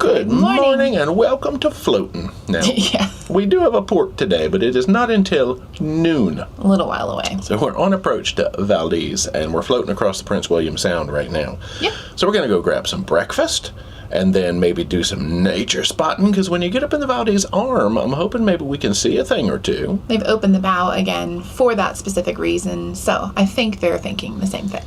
Good morning and welcome to Floatin'. Now, we do have a port today, but it is not until noon. A little while away. So we're on approach to Valdez, and we're floating across the Prince William Sound right now. Yep. So we're going to go grab some breakfast, and then maybe do some nature spotting, because when you get up in the Valdez Arm, I'm hoping maybe we can see a thing or two. They've opened the bow again for that specific reason, so I think they're thinking the same thing.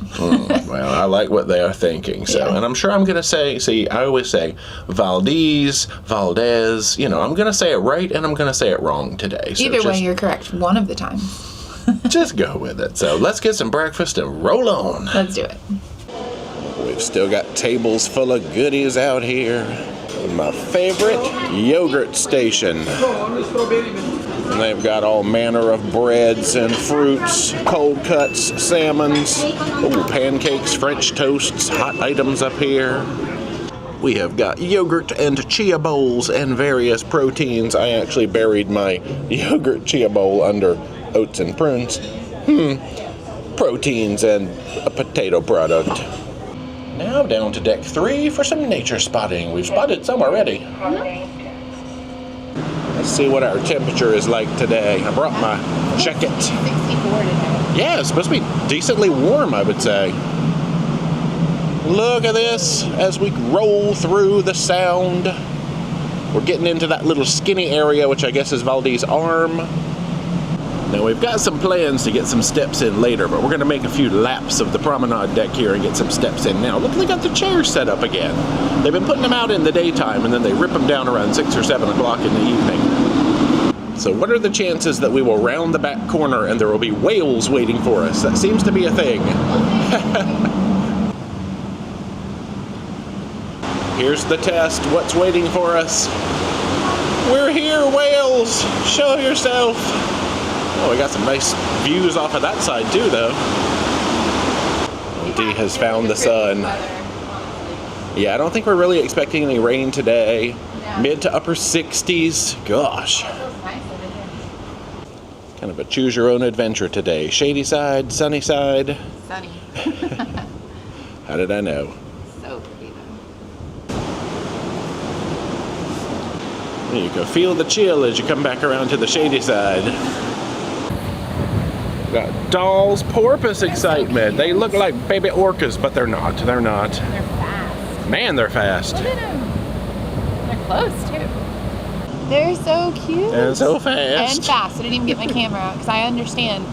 Well, I like what they are thinking. So, and I'm sure I'm going to say, I always say Valdez, Valdez, I'm going to say it right and I'm going to say it wrong today. So either way, you're correct one of the times. Just go with it. So let's get some breakfast and roll on. Let's do it. We've still got tables full of goodies out here. My favorite yogurt station. And they've got all manner of breads and fruits, cold cuts, salmons, pancakes, French toasts, hot items up here. We have got yogurt and chia bowls and various proteins. I actually buried my yogurt chia bowl under oats and prunes. Proteins and a potato product. Now down to deck 3 for some nature spotting. We've spotted some already. Let's see what our temperature is like today. I brought my jacket. 64 today. Yeah, it's supposed to be decently warm, I would say. Look at this as we roll through the sound. We're getting into that little skinny area, which I guess is Valdez Arm. Now, we've got some plans to get some steps in later, but we're going to make a few laps of the promenade deck here and get some steps in now. Look, they got the chairs set up again. They've been putting them out in the daytime, and then they rip them down around 6 or 7 o'clock in the evening. So what are the chances that we will round the back corner and there will be whales waiting for us? That seems to be a thing. Here's the test. What's waiting for us? We're here, whales! Show yourself! Oh, we got some nice views off of that side too, though. Dee has found the sun. Yeah, I don't think we're really expecting any rain today. Mid to upper 60s. Gosh. Kind of a choose your own adventure today. Shady side, sunny side. Sunny. How did I know? So pretty though. You can feel the chill as you come back around to the shady side. Got dolls, porpoise excitement. They look like baby orcas, but they're not. They're not. They're fast. Man, they're fast. Look at them. They're close too. They're so cute. And so fast. And fast. I didn't even get my camera out because I understand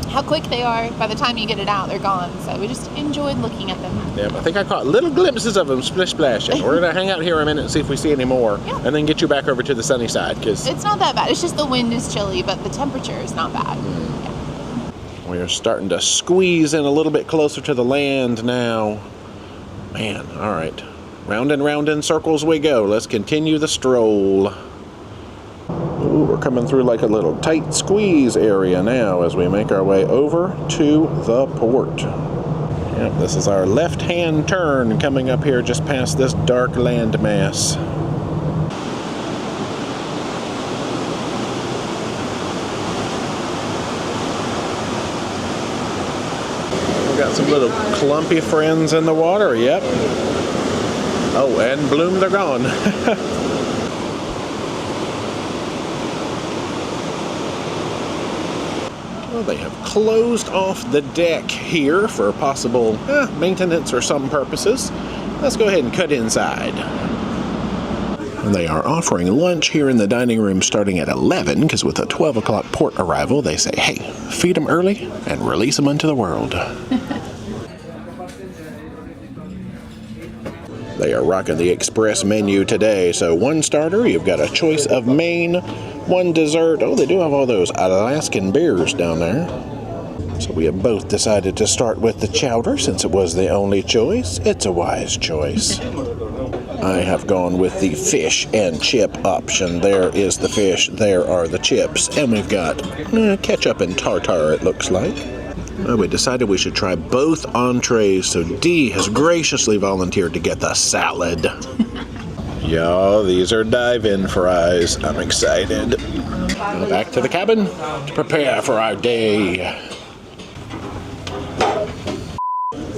how quick they are. By the time you get it out, they're gone. So we just enjoyed looking at them. Yeah, I think I caught little glimpses of them splish splashing. We're gonna hang out here a minute and see if we see any more, and then get you back over to the sunny side because it's not that bad. It's just the wind is chilly, but the temperature is not bad. We are starting to squeeze in a little bit closer to the land now. Man, all right. Round and round in circles we go. Let's continue the stroll. Ooh, we're coming through like a little tight squeeze area now as we make our way over to the port. Yep, this is our left-hand turn coming up here just past this dark landmass. Got some little clumpy friends in the water, yep. Oh, and bloom, they're gone. Well, they have closed off the deck here for possible maintenance or some purposes. Let's go ahead and cut inside. And they are offering lunch here in the dining room starting at 11, because with a 12 o'clock port arrival, they say, hey, feed them early and release them into the world. They are rocking the express menu today. So 1 starter, you've got a choice of main, 1 dessert. Oh, they do have all those Alaskan beers down there. So we have both decided to start with the chowder since it was the only choice. It's a wise choice. I have gone with the fish and chip option. There is the fish, there are the chips, and we've got ketchup and tartare, it looks like. Well, we decided we should try both entrees, so Dee has graciously volunteered to get the salad. Yeah, these are dive-in fries. I'm excited. Back to the cabin to prepare for our day.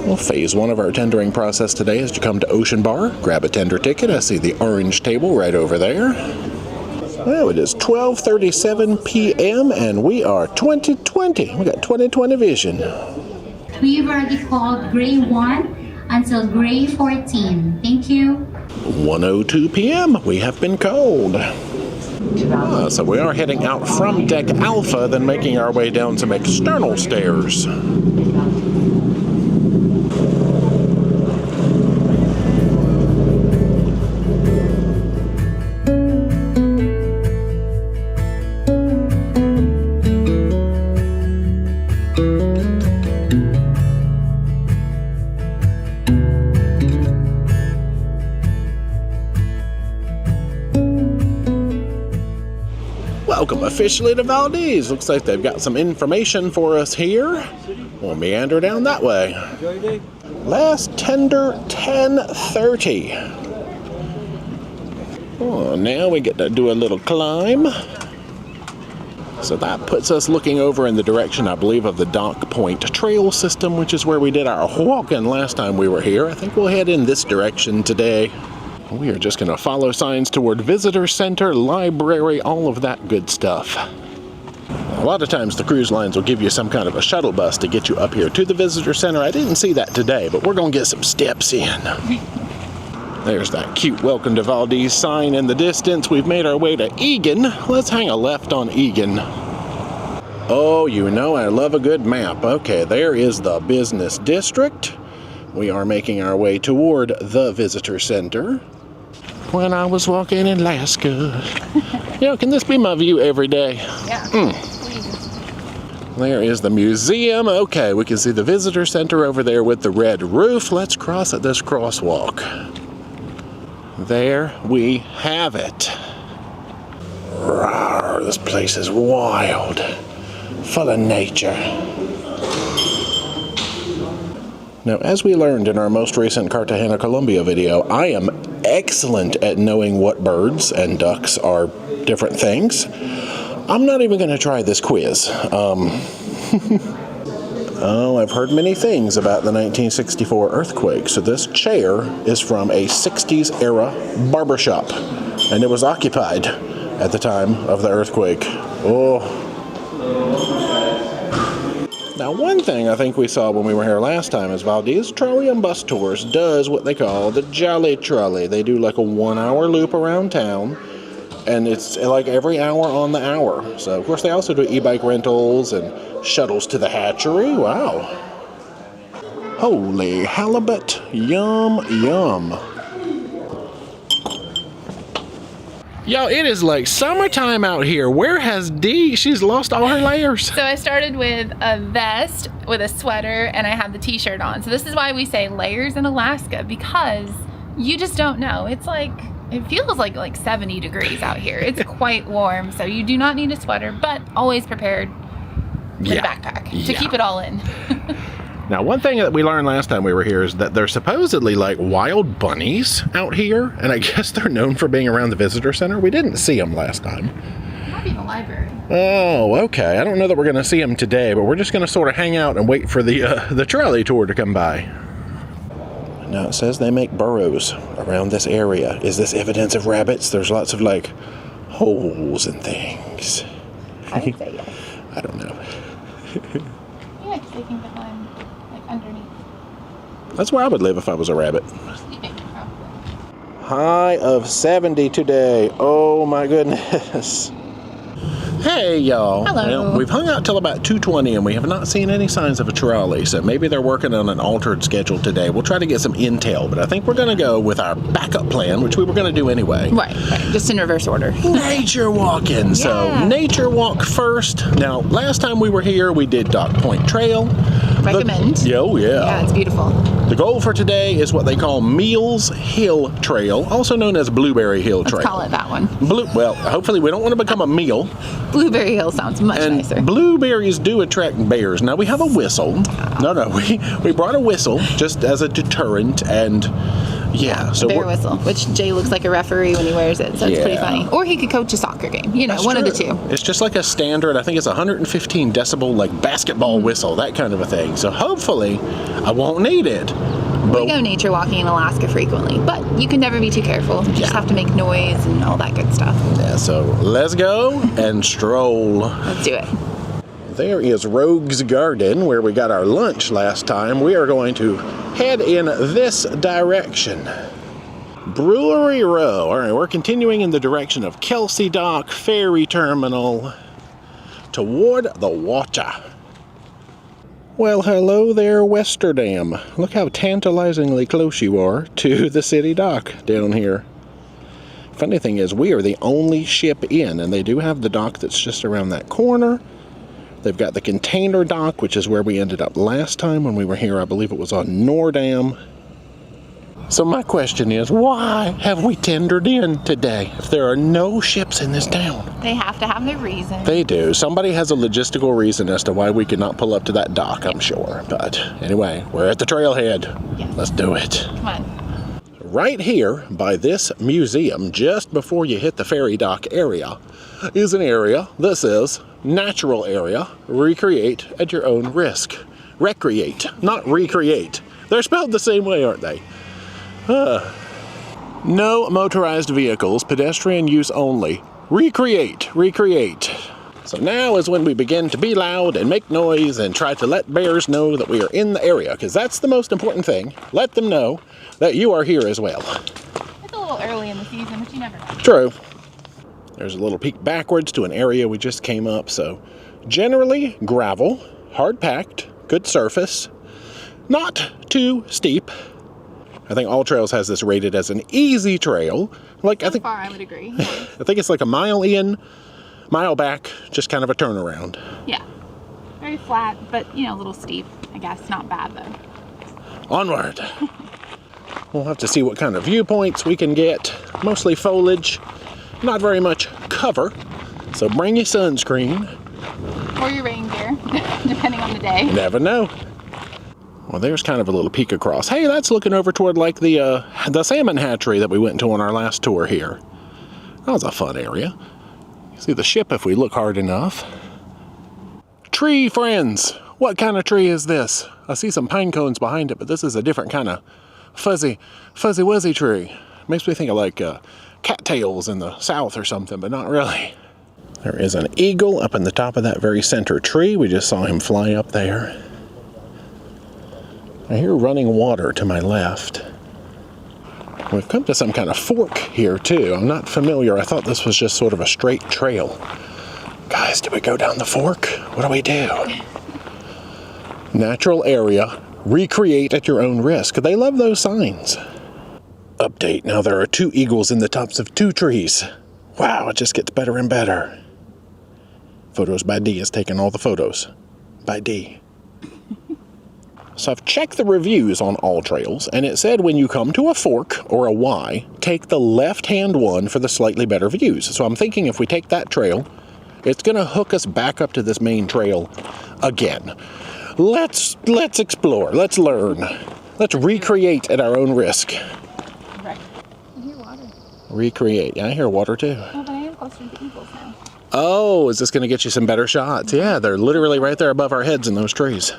Well, phase 1 of our tendering process today is to come to Ocean Bar, grab a tender ticket. I see the orange table right over there. Well, it is 12:37 p.m. and we are 2020. We got 2020 vision. We've already called Gray 1 until Gray 14. Thank you. 1:02 p.m. We have been called. So we are heading out from Deck Alpha, then making our way down some external stairs. Welcome officially to Valdez. Looks like they've got some information for us here. We'll meander down that way. Last tender 10:30. Oh, now we get to do a little climb. So that puts us looking over in the direction, I believe, of the Dock Point Trail System, which is where we did our walking last time we were here. I think we'll head in this direction today. We are just going to follow signs toward Visitor Center, Library, all of that good stuff. A lot of times the cruise lines will give you some kind of a shuttle bus to get you up here to the Visitor Center. I didn't see that today, but we're going to get some steps in. There's that cute Welcome to Valdez sign in the distance. We've made our way to Egan. Let's hang a left on Egan. Oh, you know I love a good map. Okay, there is the business district. We are making our way toward the Visitor Center. When I was walking in Alaska. Can this be my view every day? Yeah. There is the museum. Okay, we can see the Visitor Center over there with the red roof. Let's cross at this crosswalk. There we have it. Rawr, this place is wild, full of nature. Now, as we learned in our most recent Cartagena, Colombia video, I am excellent at knowing what birds and ducks are different things. I'm not even going to try this quiz. Oh, I've heard many things about the 1964 earthquake. So this chair is from a 60s era barbershop, and it was occupied at the time of the earthquake. Oh. Now, one thing I think we saw when we were here last time is Valdez Trolley and Bus Tours does what they call the Jolly Trolley. They do like a 1-hour loop around town, and it's like every hour on the hour. So, of course, they also do e-bike rentals and shuttles to the hatchery. Wow. Holy halibut. Yum, yum. Yo, it is like summertime out here. Where has Dee? She's lost all her layers. So I started with a vest with a sweater and I have the t-shirt on. So this is why we say layers in Alaska, because you just don't know. It's like, it feels like 70 degrees out here. It's quite warm. So you do not need a sweater, but always prepared with a backpack to keep it all in. Now, one thing that we learned last time we were here is that there's supposedly like wild bunnies out here, and I guess they're known for being around the visitor center. We didn't see them last time. Might be in the library. Oh, okay. I don't know that we're going to see them today, but we're just going to sort of hang out and wait for the trolley tour to come by. Now, it says they make burrows around this area. Is this evidence of rabbits? There's lots of like holes and things. I would say yes. I don't know. Yeah, because they can climb underneath. That's where I would live if I was a rabbit. Sleeping, probably. High of 70 today. Oh my goodness. Hey y'all. Hello. We've hung out till about 2:20 and we have not seen any signs of a trolley, so maybe they're working on an altered schedule today. We'll try to get some intel, but I think we're going to go with our backup plan, which we were going to do anyway. Right, just in reverse order. Nature walking. So nature walk first. Now, last time we were here, we did Dock Point Trail. Recommend. Yeah, it's beautiful. The goal for today is what they call Meals Hill Trail, also known as Blueberry Hill Trail. Let's call it that one. Well, hopefully we don't want to become a meal. Blueberry Hill sounds much nicer. Blueberries do attract bears. Now, we have a whistle. No, we brought a whistle just as a deterrent, and Yeah, so bear whistle, which Jay looks like a referee when he wears it, so it's pretty Yeah. funny. Or he could coach a soccer game, you know, That's one of the true. two. It's just like a standard, I think it's 115 decibel, like basketball whistle, that kind of a thing. So hopefully I won't need it. But We go nature walking in Alaska frequently, but you can never be too careful. You just have to make noise and all that good stuff. yeah, so let's go and stroll. Let's do it. There is Rogue's Garden, where we got our lunch last time. We are going to head in this direction. Brewery Row. All right, we're continuing in the direction of Kelsey Dock Ferry Terminal toward the water. Well, hello there, Westerdam. Look how tantalizingly close you are to the city dock down here. Funny thing is, we are the only ship in, and they do have the dock that's just around that corner. They've got the container dock, which is where we ended up last time when we were here. I believe it was on Nordam. So my question is, why have we tendered in today if there are no ships in this town? They have to have their reason. They do. Somebody has a logistical reason as to why we could not pull up to that dock, I'm sure. But anyway, we're at the trailhead. Yes. Let's do it. Come on. Right here by this museum, just before you hit the ferry dock area, is an area that says natural area, recreate at your own risk. Recreate, not recreate. They're spelled the same way, aren't they? No motorized vehicles, pedestrian use only. Recreate, recreate. So now is when we begin to be loud and make noise and try to let bears know that we are in the area, because that's the most important thing. Let them know that you are here as well. It's a little early in the season, but you never know. True. There's a little peek backwards to an area we just came up, so generally gravel, hard packed, good surface, not too steep. I think All Trails has this rated as an easy trail. Like I think I would agree. I think it's like a mile in, mile back, just kind of a turnaround. Yeah. Very flat, but, you know, a little steep. I guess not bad, though. Onward. We'll have to see what kind of viewpoints we can get. Mostly foliage, not very much cover. So bring your sunscreen. Or your rain gear, depending on the day. You never know. Well, there's kind of a little peek across. Hey, that's looking over toward like the salmon hatchery that we went to on our last tour here. That was a fun area. You see the ship if we look hard enough. Tree friends. What kind of tree is this? I see some pine cones behind it, but this is a different kind of fuzzy wuzzy tree. Makes me think of like cattails in the south or something, but not really. There is an eagle up in the top of that very center tree. We just saw him fly up there. I hear running water to my left. We've come to some kind of fork here too. I'm not familiar. I thought this was just sort of a straight trail. Guys, do we go down the fork? What do we do? Natural area. Recreate at your own risk. They love those signs. Update. Now there are 2 eagles in the tops of 2 trees. Wow, it just gets better and better. Photos by D is taking all the photos. By D. So I've checked the reviews on All Trails, and it said when you come to a fork, or a Y, take the left-hand one for the slightly better views. So I'm thinking if we take that trail, it's going to hook us back up to this main trail again. Let's explore. Let's learn. Let's recreate at our own risk. Right. I hear water. Recreate. Yeah, I hear water too. Oh, but I am closer to the eagles now. Oh, is this going to get you some better shots? Yeah, they're literally right there above our heads in those trees.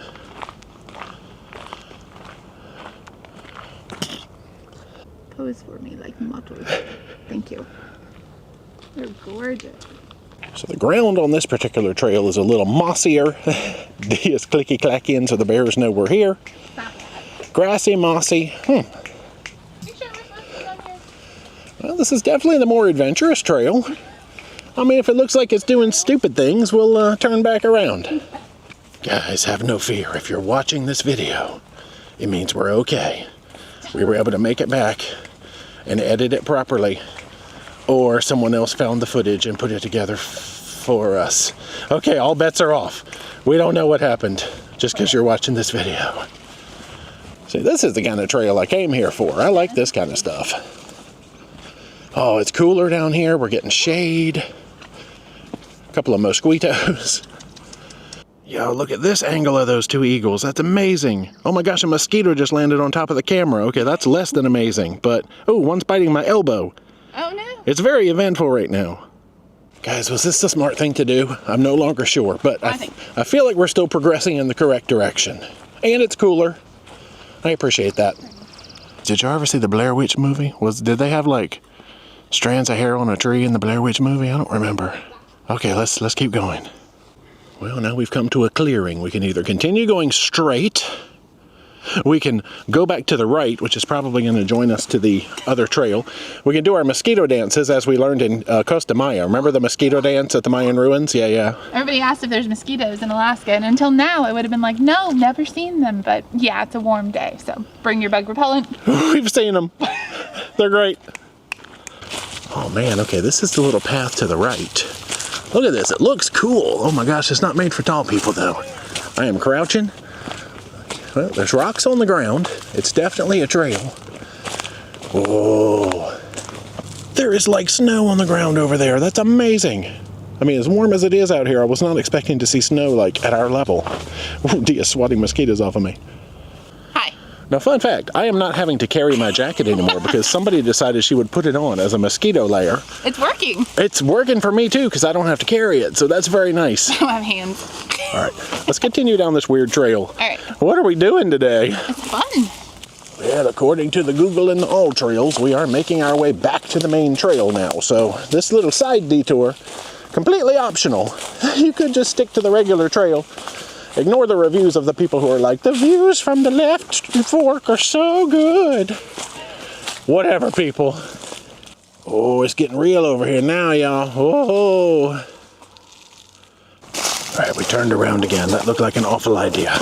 Pose for me like models. Thank you. They're gorgeous. So the ground on this particular trail is a little mossier. D is clicky-clacky in so the bears know we're here. Grassy, mossy. Well, this is definitely the more adventurous trail. I mean, if it looks like it's doing stupid things, we'll turn back around. Guys, have no fear. If you're watching this video, it means we're okay. We were able to make it back and edit it properly. Or someone else found the footage and put it together for us. Okay, all bets are off. We don't know what happened just because you're watching this video. See, this is the kind of trail I came here for. I like this kind of stuff. Oh, it's cooler down here. We're getting shade. A couple of mosquitoes. Yo, look at this angle of those two eagles. That's amazing. Oh my gosh, a mosquito just landed on top of the camera. Okay, that's less than amazing. But, oh, one's biting my elbow. Oh no. It's very eventful right now. Guys, was this the smart thing to do? I'm no longer sure, but I feel like we're still progressing in the correct direction. And it's cooler. I appreciate that. Did you ever see the Blair Witch movie? Did they have like strands of hair on a tree in the Blair Witch movie? I don't remember. Okay, let's keep going. Well, now we've come to a clearing. We can either continue going straight, we can go back to the right, which is probably going to join us to the other trail. We can do our mosquito dances as we learned in Costa Maya. Remember the mosquito dance at the Mayan ruins? Yeah. Everybody asked if there's mosquitoes in Alaska, and until now I would have been like, no, never seen them. But yeah, it's a warm day, so bring your bug repellent. We've seen them. They're great. Oh man, okay, this is the little path to the right. Look at this, it looks cool. Oh my gosh, it's not made for tall people though. I am crouching. Well, there's rocks on the ground. It's definitely a trail. Whoa. There is like snow on the ground over there. That's amazing. I mean, as warm as it is out here, I was not expecting to see snow like at our level. Oh, Dia's swatting mosquitoes off of me. Hi. Now, fun fact, I am not having to carry my jacket anymore because somebody decided she would put it on as a mosquito layer. It's working. It's working for me too because I don't have to carry it, so that's very nice. I don't have hands. All right, let's continue down this weird trail. All right. What are we doing today? It's fun. Well, according to the Google and the All Trails, we are making our way back to the main trail now. So this little side detour, completely optional. You could just stick to the regular trail. Ignore the reviews of the people who are like, the views from the left fork are so good. Whatever, people. Oh, it's getting real over here now, y'all. Whoa. All right, we turned around again. That looked like an awful idea.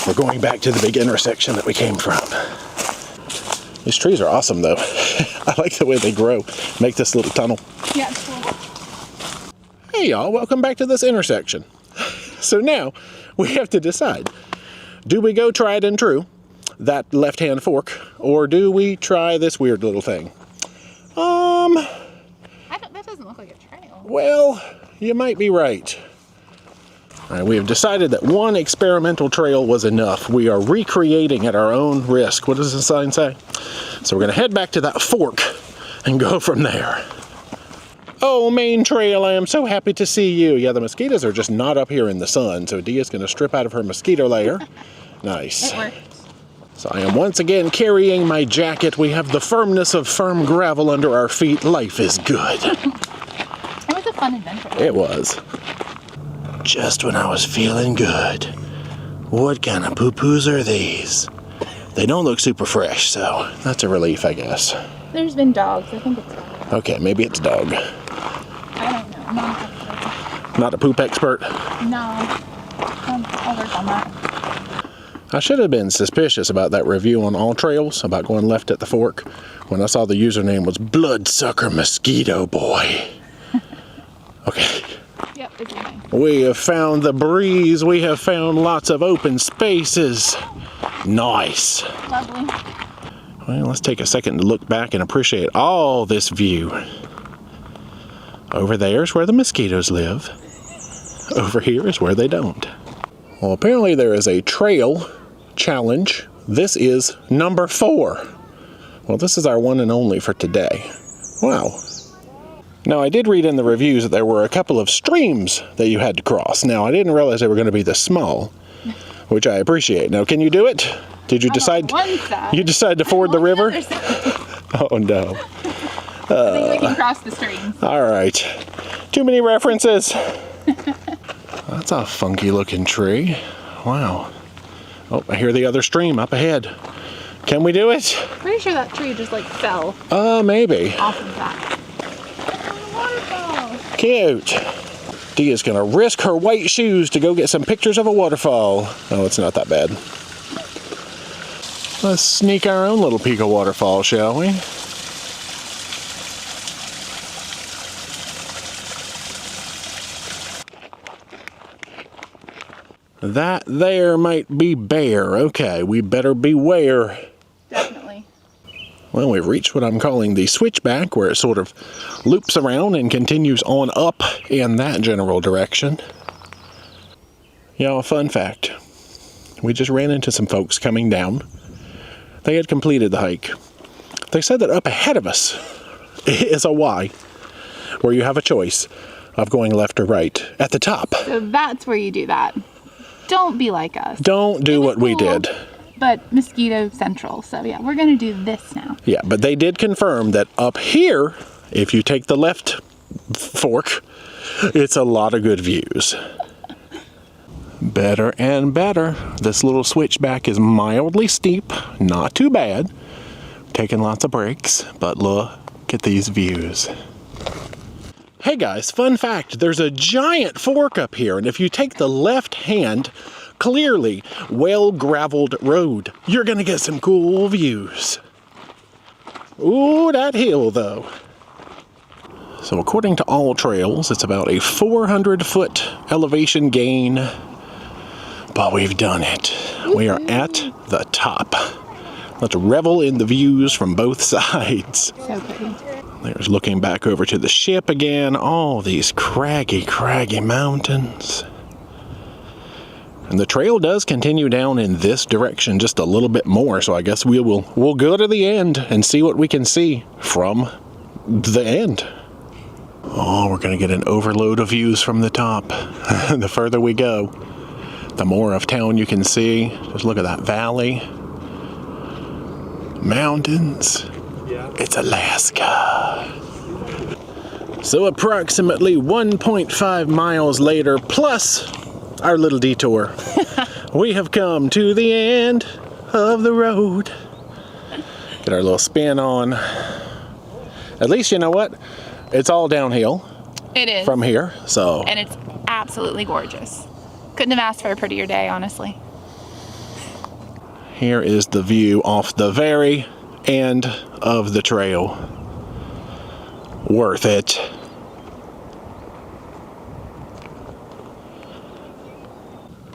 We're going back to the big intersection that we came from. These trees are awesome, though. I like the way they grow. Make this little tunnel. Yeah, it's cool. Hey, y'all. Welcome back to this intersection. So now, we have to decide. Do we go tried and true, that left-hand fork, or do we try this weird little thing? That doesn't look like a trail. Well, you might be right. All right, we have decided that one experimental trail was enough. We are recreating at our own risk. What does the sign say? So we're going to head back to that fork and go from there. Oh, main trail, I am so happy to see you. Yeah, the mosquitoes are just not up here in the sun, so Dia's going to strip out of her mosquito layer. Nice. It worked. So I am once again carrying my jacket. We have the firmness of firm gravel under our feet. Life is good. It was a fun adventure. It was. Just when I was feeling good. What kind of poo-poos are these? They don't look super fresh, so that's a relief, I guess. There's been dogs. I think it's dog. Okay, maybe it's dog. I don't know. I'm not an expert. Not a poop expert? No. I'll work on that. I should have been suspicious about that review on All Trails about going left at the fork when I saw the username was Bloodsucker Mosquito Boy. Okay. Yep, it's nice. We have found the breeze. We have found lots of open spaces. Nice. Lovely. Well, let's take a second to look back and appreciate all this view. Over there is where the mosquitoes live. Over here is where they don't. Well, apparently there is a trail challenge. This is number 4. Well, this is our one and only for today. Wow. Now, I did read in the reviews that there were a couple of streams that you had to cross. Now, I didn't realize they were going to be this small, which I appreciate. Now, can you do it? Did you decide? You decide to ford the river? Oh, no. I think we can cross the streams. All right. Too many references. That's a funky looking tree. Wow. Oh, I hear the other stream up ahead. Can we do it? Pretty sure that tree just like fell Maybe. off of that. Waterfall. Cute. Dia's gonna risk her white shoes to go get some pictures of a waterfall. Oh, it's not that bad. Let's sneak our own little peek of waterfall, shall we? That there might be bear. Okay, we better beware. Definitely. Well, we've reached what I'm calling the switchback, where it sort of loops around and continues on up in that general direction. You know, a fun fact. We just ran into some folks coming down. They had completed the hike. They said that up ahead of us is a Y, where you have a choice of going left or right at the top. So that's where you do that. Don't be like us. Don't do what we did. But mosquito central. So yeah, we're going to do this now. Yeah, but they did confirm that up here, if you take the left fork, it's a lot of good views. Better and better. This little switchback is mildly steep, not too bad. Taking lots of breaks, but look at these views. Hey guys, fun fact, there's a giant fork up here, and if you take the left hand, clearly well-graveled road, you're gonna get some cool views. Ooh, that hill though. So according to all trails, it's about a 400-foot elevation gain, but we've done it. We are at the top. Let's revel in the views from both sides. So pretty. There's looking back over to the ship again. All these craggy mountains. And the trail does continue down in this direction just a little bit more, so I guess we'll go to the end and see what we can see from the end. Oh, we're gonna get an overload of views from the top. The further we go, the more of town you can see. Just look at that valley. Mountains. It's Alaska. So approximately 1.5 miles later, plus our little detour, we have come to the end of the road. Get our little spin on. At least you know what? It's all downhill. It is. From here, so. And it's absolutely gorgeous. Couldn't have asked for a prettier day, honestly. Here is the view off the very end of the trail. Worth it.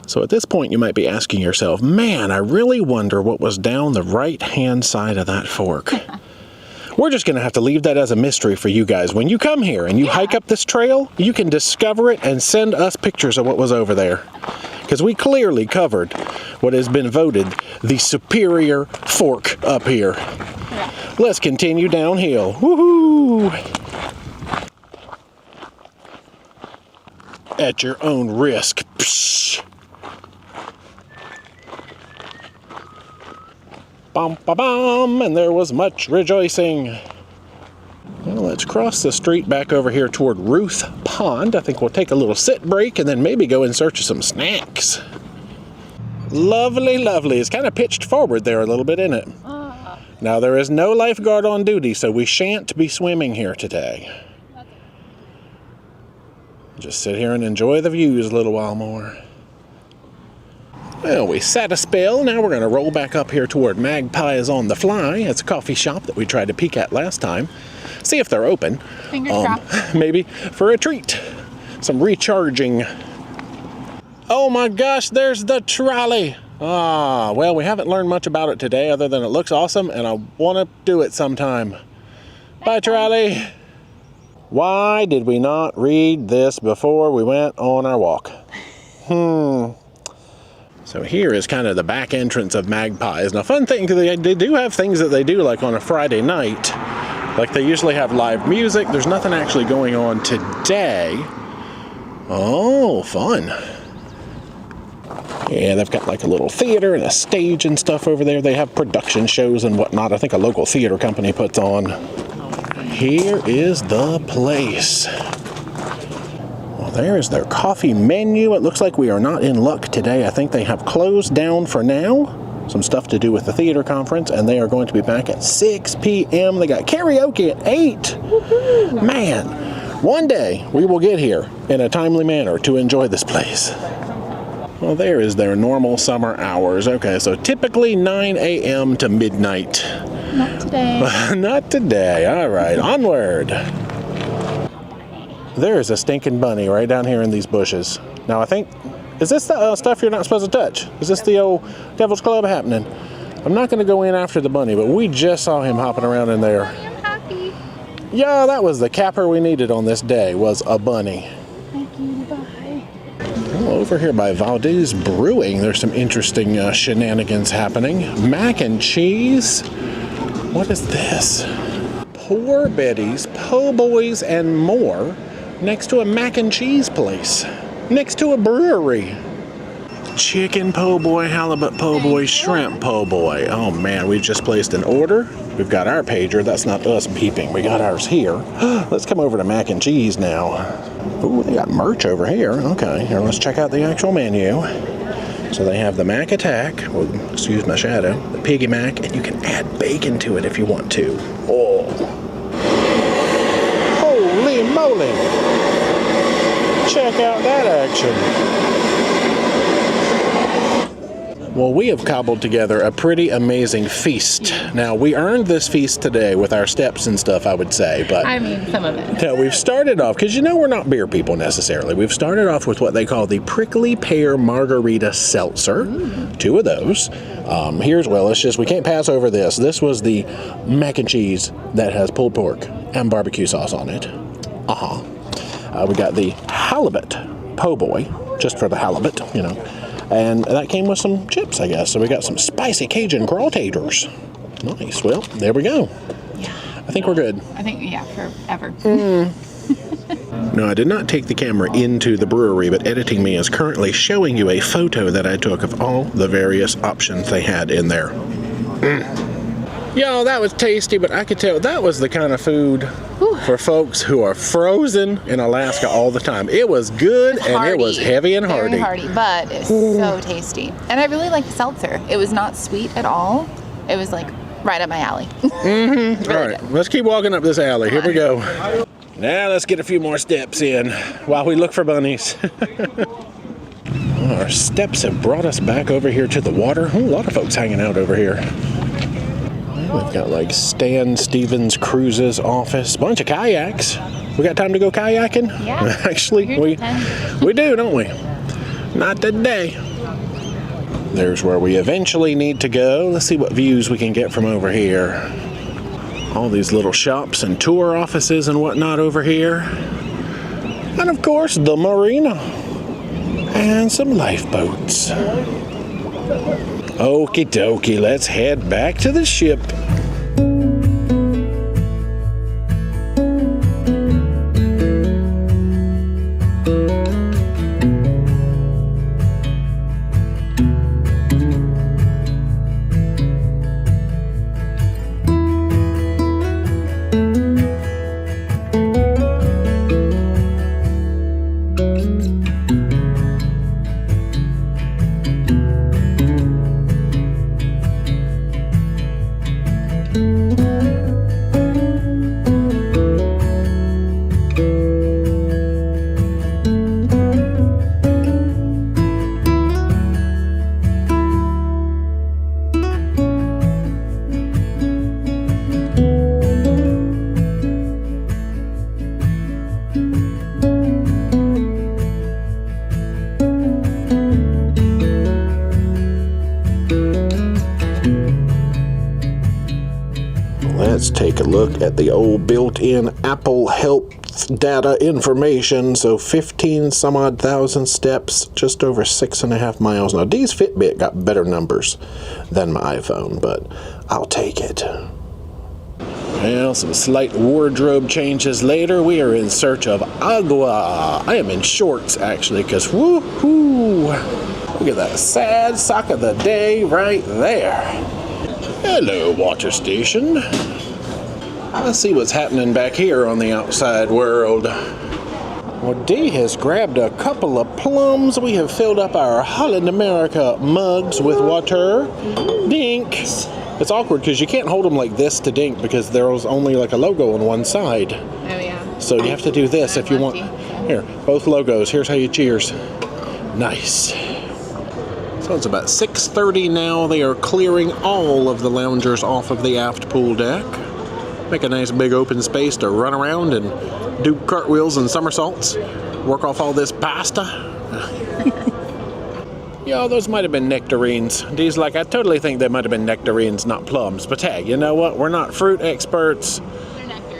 So at this point you might be asking yourself, man, I really wonder what was down the right-hand side of that fork. We're just going to have to leave that as a mystery for you guys. When you come here and you hike up this trail, you can discover it and send us pictures of what was over there. Because we clearly covered what has been voted the superior fork up here. Yeah. Let's continue downhill. Woohoo! At your own risk. Psh. Bum, ba, bum, and there was much rejoicing. Well, let's cross the street back over here toward Ruth Pond. I think we'll take a little sit break and then maybe go in search of some snacks. Lovely, lovely. It's kind of pitched forward there a little bit, isn't it? Now, there is no lifeguard on duty, so we shan't be swimming here today. Just sit here and enjoy the views a little while more. Well, we sat a spell. Now we're going to roll back up here toward Magpies on the Fly. It's a coffee shop that we tried to peek at last time. See if they're open. Fingers crossed. Maybe for a treat. Some recharging. Oh my gosh, there's the trolley. Ah, well, we haven't learned much about it today other than it looks awesome and I want to do it sometime. Bye, trolley. Why did we not read this before we went on our walk? So here is kind of the back entrance of Magpies. Now, fun thing, they do have things that they do like on a Friday night. Like they usually have live music. There's nothing actually going on today. Oh, fun. Yeah, they've got like a little theater and a stage and stuff over there. They have production shows and whatnot. I think a local theater company puts on. Here is the place. Well, there is their coffee menu. It looks like we are not in luck today. I think they have closed down for now. Some stuff to do with the theater conference, and they are going to be back at 6 p.m. They got karaoke at 8. Woo-hoo. Man, one day we will get here in a timely manner to enjoy this place. Well, there is their normal summer hours. Okay, so typically 9 a.m. to midnight. Not today. Not today. All right, onward. There is a stinking bunny right down here in these bushes. Now, I think, is this the stuff you're not supposed to touch? Is this the old Devil's Club happening? I'm not going to go in after the bunny, but we just saw him hopping around in there. I am happy. Yeah, that was the capper we needed on this day, was a bunny. Thank you, bye. Well, over here by Valdez Brewing, there's some interesting shenanigans happening. Mac and cheese. What is this? Poor Betty's, Po' Boys, and more next to a mac and cheese place. Next to a brewery. Chicken po' boy, halibut po' boy, shrimp po' boy. Oh man, we've just placed an order. We've got our pager. That's not us beeping. We got ours here. Let's come over to mac and cheese now. Ooh, they got merch over here. Okay, here, let's check out the actual menu. So they have the Mac Attack, well, excuse my shadow, the Piggy Mac, and you can add bacon to it if you want to. Oh. Holy moly! Check out that action. Well, we have cobbled together a pretty amazing feast. Now, we earned this feast today with our steps and stuff, I would say, but... I mean, some of it. Yeah, we've started off, because you know we're not beer people necessarily. We've started off with what they call the Prickly Pear Margarita Seltzer. Two of those. We can't pass over this. This was the mac and cheese that has pulled pork and barbecue sauce on it. We got the halibut po' boy, just for the halibut, you know. And that came with some chips, I guess. So we got some spicy Cajun crawtators. Nice. Well, there we go. Yeah. I think we're good. I think, yeah, forever. No, I did not take the camera into the brewery, but editing me is currently showing you a photo that I took of all the various options they had in there. Yo, that was tasty, but I could tell that was the kind of food for folks who are frozen in Alaska all the time. It was good and it was heavy and hardy. Very hardy, but it's so tasty. And I really like the seltzer. It was not sweet at all. It was like right up my alley. Really all right, let's keep walking up this alley. Here we go. Now let's get a few more steps in while we look for bunnies. Our steps have brought us back over here to the water. A lot of folks hanging out over here. We've got like Stan Stevens Cruises office, bunch of kayaks. We got time to go kayaking? Yeah. Actually, we do, don't we? Not today. There's where we eventually need to go. Let's see what views we can get from over here. All these little shops and tour offices and whatnot over here. And of course, the marina. And some lifeboats. Okie dokie, let's head back to the ship. Let's take a look at the old built-in Apple Health data information. So 15 some odd thousand steps, just over 6.5 miles. Now Dee's Fitbit got better numbers than my iPhone, but I'll take it. Well, some slight wardrobe changes later. We are in search of agua. I am in shorts actually, because woohoo! Look at that sad sock of the day right there. Hello, water station. Let's see what's happening back here on the outside world. Well, Dee has grabbed a couple of plums. We have filled up our Holland America mugs with water. Dink. It's awkward because you can't hold them like this to dink because there's only like a logo on one side. Oh, yeah. So you have to do this if you want. Here, both logos. Here's how you cheers. Nice. So it's about 6:30 now. They are clearing all of the loungers off of the aft pool deck. Make a nice big open space to run around and do cartwheels and somersaults. Work off all this pasta. Yeah, those might have been nectarines. Dee's like, I totally think they might have been nectarines, not plums. But hey, you know what? We're not fruit experts.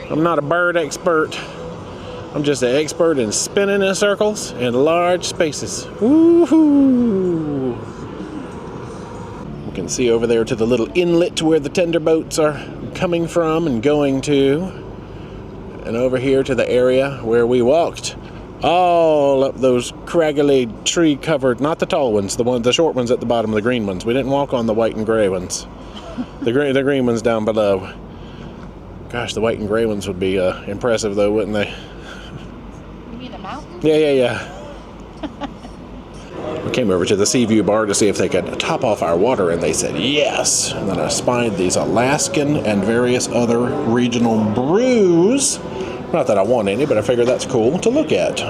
I'm not a bird expert. I'm just an expert in spinning in circles in large spaces. Woohoo! We can see over there to the little inlet where the tender boats are coming from and going to. And over here to the area where we walked all up those craggly tree-covered, not the tall ones, the short ones at the bottom, the green ones. We didn't walk on the white and gray ones. The green ones down below. Gosh, the white and gray ones would be impressive though, wouldn't they? You mean the mountain? Yeah. We came over to the Seaview bar to see if they could top off our water, and they said yes. And then I spied these Alaskan and various other regional brews. Not that I want any, but I figure that's cool to look at.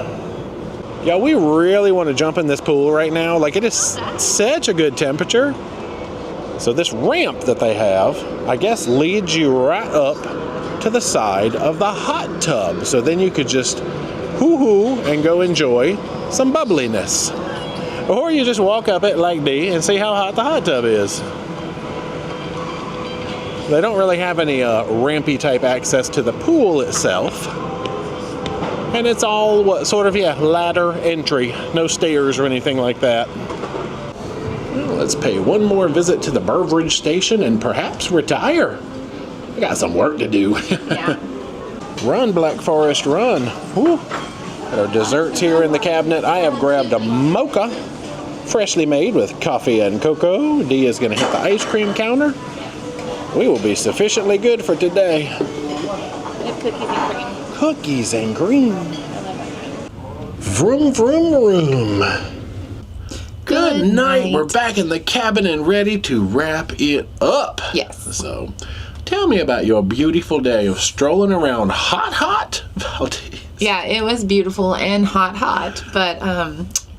Yeah, we really want to jump in this pool right now. Like, it is such a good temperature. So this ramp that they have, I guess, leads you right up to the side of the hot tub. So then you could just hoo-hoo and go enjoy some bubbliness. Or you just walk up it like me and see how hot the hot tub is. They don't really have any rampy type access to the pool itself. And it's all ladder entry. No stairs or anything like that. Well, let's pay one more visit to the beverage station and perhaps retire. I got some work to do. Yeah. Run, Black Forest, run. Woo. Got our desserts here in the cabinet. I have grabbed a mocha, freshly made with coffee and cocoa. Dee is going to hit the ice cream counter. We will be sufficiently good for today. We have cookies and cream. Cookies and cream. Vroom, vroom, vroom. Good night. We're back in the cabin and ready to wrap it up. Yes. So, tell me about your beautiful day of strolling around hot Valdez. Yeah, it was beautiful and hot, but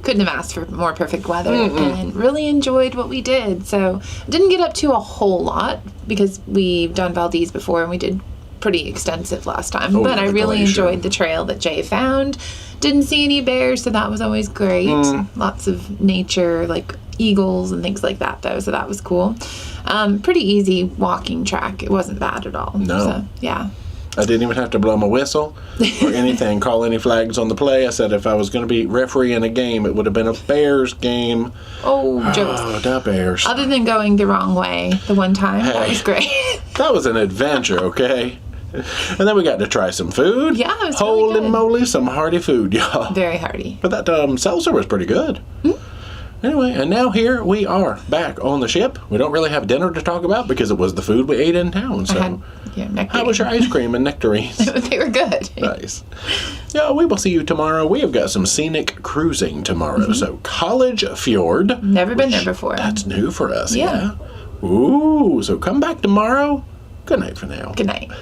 couldn't have asked for more perfect weather and really enjoyed what we did. So didn't get up to a whole lot because we've done Valdez before and we did pretty extensive last time. Oh, but yeah, I really Glacier. enjoyed the trail that Jay found. Didn't see any bears, so that was always great. Lots of nature, like eagles and things like that, though, so that was cool. Pretty easy walking track. It wasn't bad at all. No. So, yeah. I didn't even have to blow my whistle or anything, call any flags on the play. I said if I was going to be refereeing a game, it would have been a Bears game. Oh, jokes. Oh, the Bears. Other than going the wrong way the one time, that Hey. was great. That was an adventure, okay? And then we got to try some food. Yeah, it was Holy really good. moly, some hearty food, y'all. Very hearty. But that seltzer was pretty good. Anyway, and now here we are back on the ship. We don't really have dinner to talk about because it was the food we ate in town. So, nectarine. how was your ice cream and nectarines? They were good. Nice. Yeah, we will see you tomorrow. We have got some scenic cruising tomorrow. So, College Fjord. Never been there before. That's new for us, Yeah. yeah. Ooh, so come back tomorrow. Good night for now. Good night.